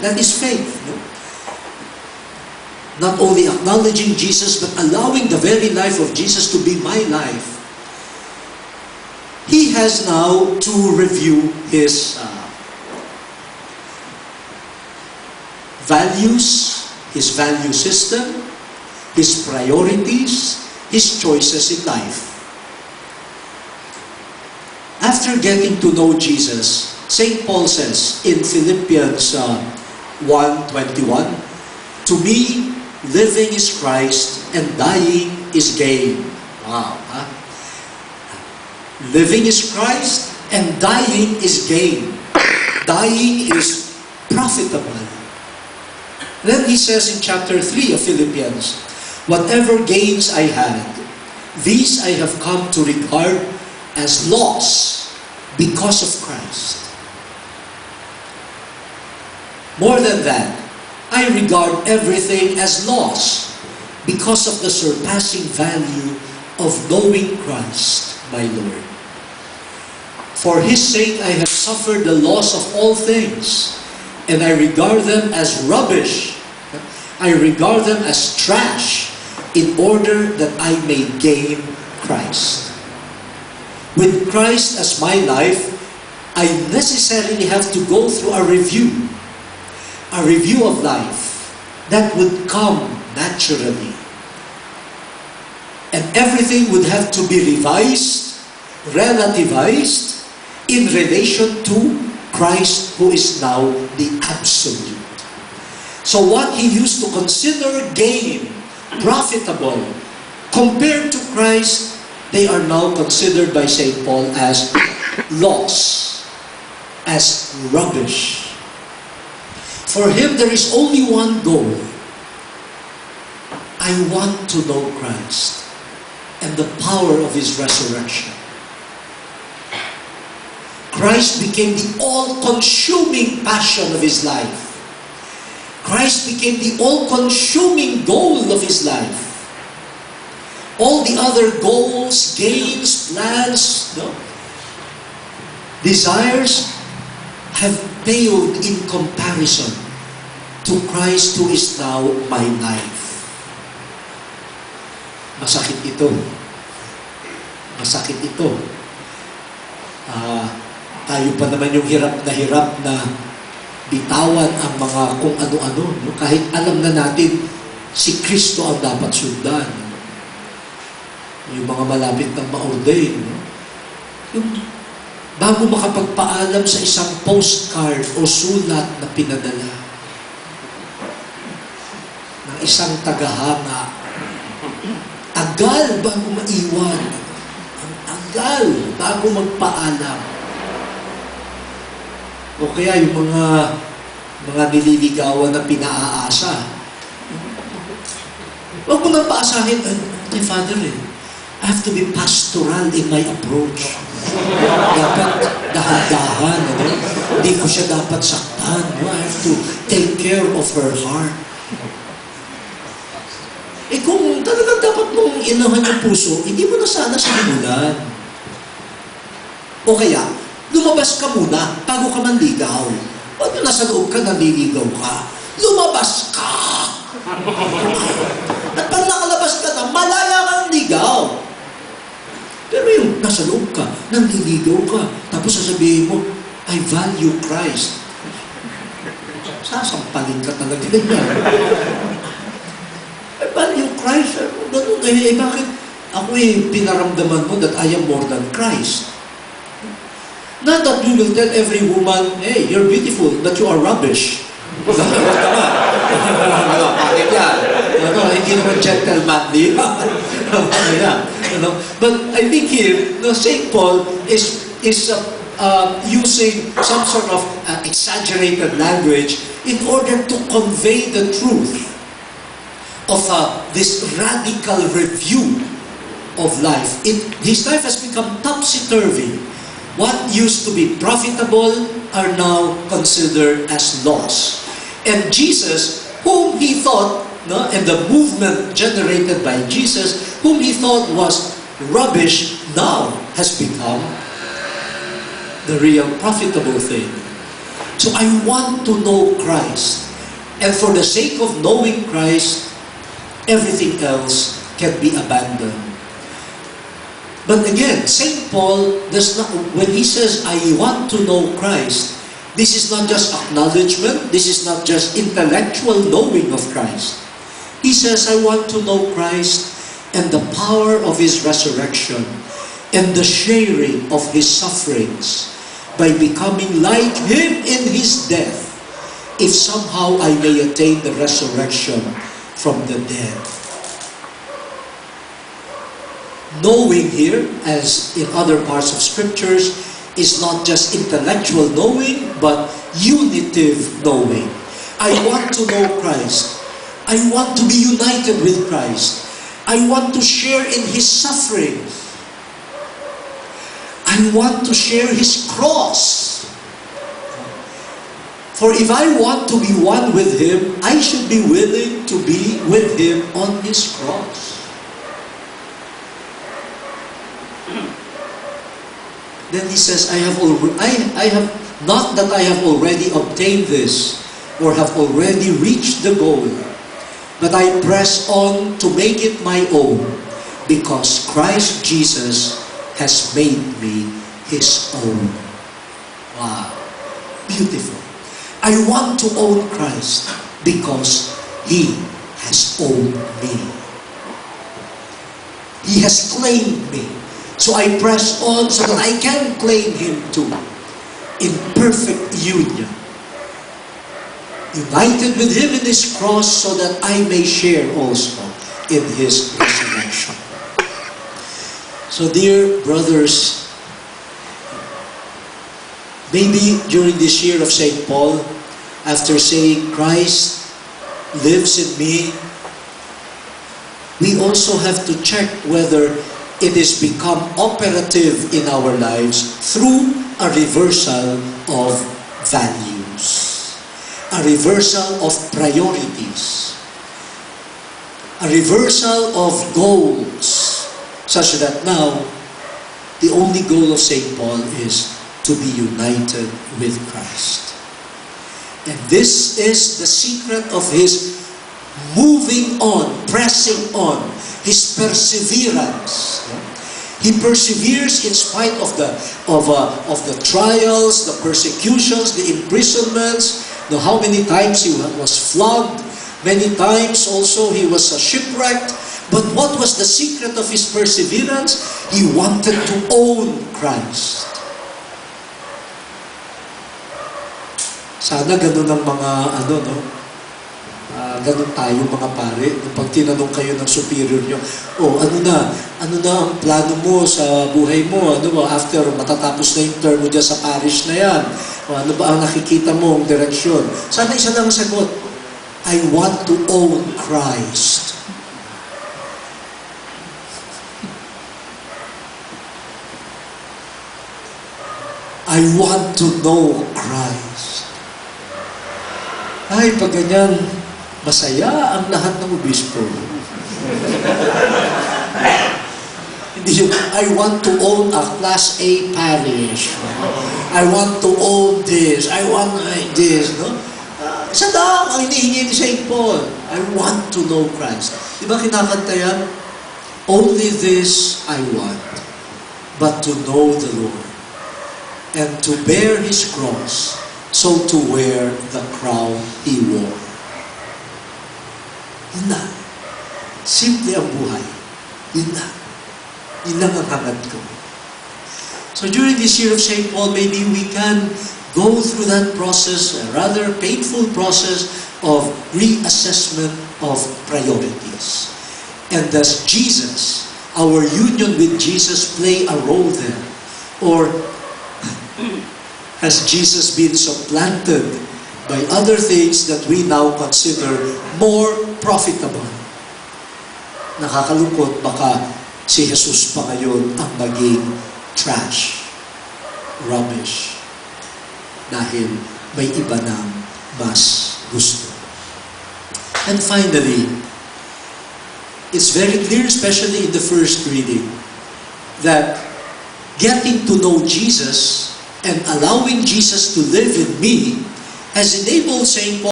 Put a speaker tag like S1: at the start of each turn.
S1: That is faith. No? Not only acknowledging Jesus, but allowing the very life of Jesus to be my life. He has now to review his values, his value system, his priorities, his choices in life. After getting to know Jesus, St. Paul says in Philippians 1:21, "To me, living is Christ and dying is gain." Wow. Huh? Living is Christ and dying is gain. Dying is profitable. Then he says in chapter 3 of Philippians, "Whatever gains I had, these I have come to regard as loss because of Christ. More than that, I regard everything as loss because of the surpassing value of knowing Christ, my Lord. For His sake I have suffered the loss of all things, and I regard them as rubbish. I regard them as trash, in order that I may gain Christ. With Christ as my life, I necessarily have to go through a review of life that would come naturally. And everything would have to be revised, relativized, in relation to Christ, who is now the absolute. So what he used to consider gain, profitable, compared to Christ, they are now considered by St. Paul as loss, as rubbish. For him, there is only one goal. I want to know Christ and the power of His resurrection. Christ became the all-consuming passion of his life. Christ became the all-consuming goal of his life. All the other goals, gains, plans, desires have paled in comparison to Christ, who is now my life. Masakit ito. Masakit ito. Tayo pa naman yung hirap na bitawan ang mga kung ano-ano. No? Kahit alam na natin, si Kristo ang dapat sundan. Yung mga malapit ng ma-ordain. No? Yung bago makapagpaalam sa isang postcard o sulat na pinadala ng isang tagahanga, agal bago maiwan, ang agal bago magpaalam. O kaya yung mga nililigawan na pinaaasa. Huwag mo nang paasahin, Father, I have to be pastoral in my approach. Dapat dahan-dahan. Hindi ko siya dapat saktan. I have to take care of her heart. Kung talagang dapat mong inuhan yung puso, hindi mo na sana sinimulan. O kaya, lumabas ka muna bago ka manligaw. Huwag na nasa loob ka, nanliligaw ka. Lumabas ka! At pag nakalabas ka na, malaya kang ligaw. Pero yung nasa loob ka, nanliligaw ka, tapos sasabihin mo, I value Christ. Sasampalin ka talaga yan. I value Christ. Ganun, bakit? Ako pinaramdaman mo that I am more than Christ. Not that you will tell every woman, hey, you're beautiful, but you are rubbish. Bakit yan? Hindi naman gentlemanly. But I think here, St. Paul is using some sort of exaggerated language in order to convey the truth of this radical review of life. His life has become topsy-turvy. What used to be profitable are now considered as loss. And Jesus, whom he thought, and the movement generated by Jesus, whom he thought was rubbish, now has become the real profitable thing. So I want to know Christ. And for the sake of knowing Christ, everything else can be abandoned. But again, St. Paul does not, when he says, I want to know Christ, this is not just acknowledgement, this is not just intellectual knowing of Christ. He says, I want to know Christ and the power of His resurrection and the sharing of His sufferings by becoming like Him in His death, if somehow I may attain the resurrection from the dead. Knowing here, as in other parts of Scriptures, is not just intellectual knowing, but unitive knowing. I want to know Christ. I want to be united with Christ. I want to share in His sufferings. I want to share His cross. For if I want to be one with Him, I should be willing to be with Him on His cross. Then he says, I have not that I have already obtained this or have already reached the goal, but I press on to make it my own, because Christ Jesus has made me His own. Wow. Beautiful. I want to own Christ because He has owned me. He has claimed me. So I press on so that I can claim Him too, in perfect union. United with Him in His cross so that I may share also in His resurrection. So dear brothers, maybe during this year of St. Paul, after saying Christ lives in me, we also have to check whether it has become operative in our lives through a reversal of values, a reversal of priorities, a reversal of goals, such that now the only goal of St. Paul is to be united with Christ. And this is the secret of his moving on, pressing on, his perseverance. He perseveres in spite of the trials, the persecutions, the imprisonments. Now, how many times he was flogged? Many times also he was shipwrecked. But what was the secret of his perseverance? He wanted to own Christ. Sana ganun ang mga ganun tayo mga pare. Pag tinanong kayo ng superior nyo, ano na ang plano mo sa buhay mo? Ano ba, after matatapos na yung term mo dyan sa parish na yan? Ano ba ang nakikita mo, ang direksyon? Sana isa lang ang sagot, I want to own Christ. I want to know Christ. Ay, pag ganyan, masaya ang lahat ng obispo. Hindi yung, I want to own a Class A parish. I want to own this. I want this. No? Isa lang ang hinihingi ni St. Paul. I want to know Christ. Di ba kinakanta yan? Only this I want, but to know the Lord, and to bear His cross, so to wear the crown He wore. Yun na. Simple ang buhay. Yun na. Yun lang ang hangad ko. So during this year of St. Paul, maybe we can go through that process, a rather painful process of reassessment of priorities. And does Jesus, our union with Jesus, play a role there? Or has Jesus been supplanted by other things that we now consider more profitable? Nakakalungkot, baka si Jesus pa ngayon ang naging trash, rubbish, dahil may iba nang mas gusto. And finally, it's very clear, especially in the first reading, that getting to know Jesus and allowing Jesus to live in me As enabled St. Paul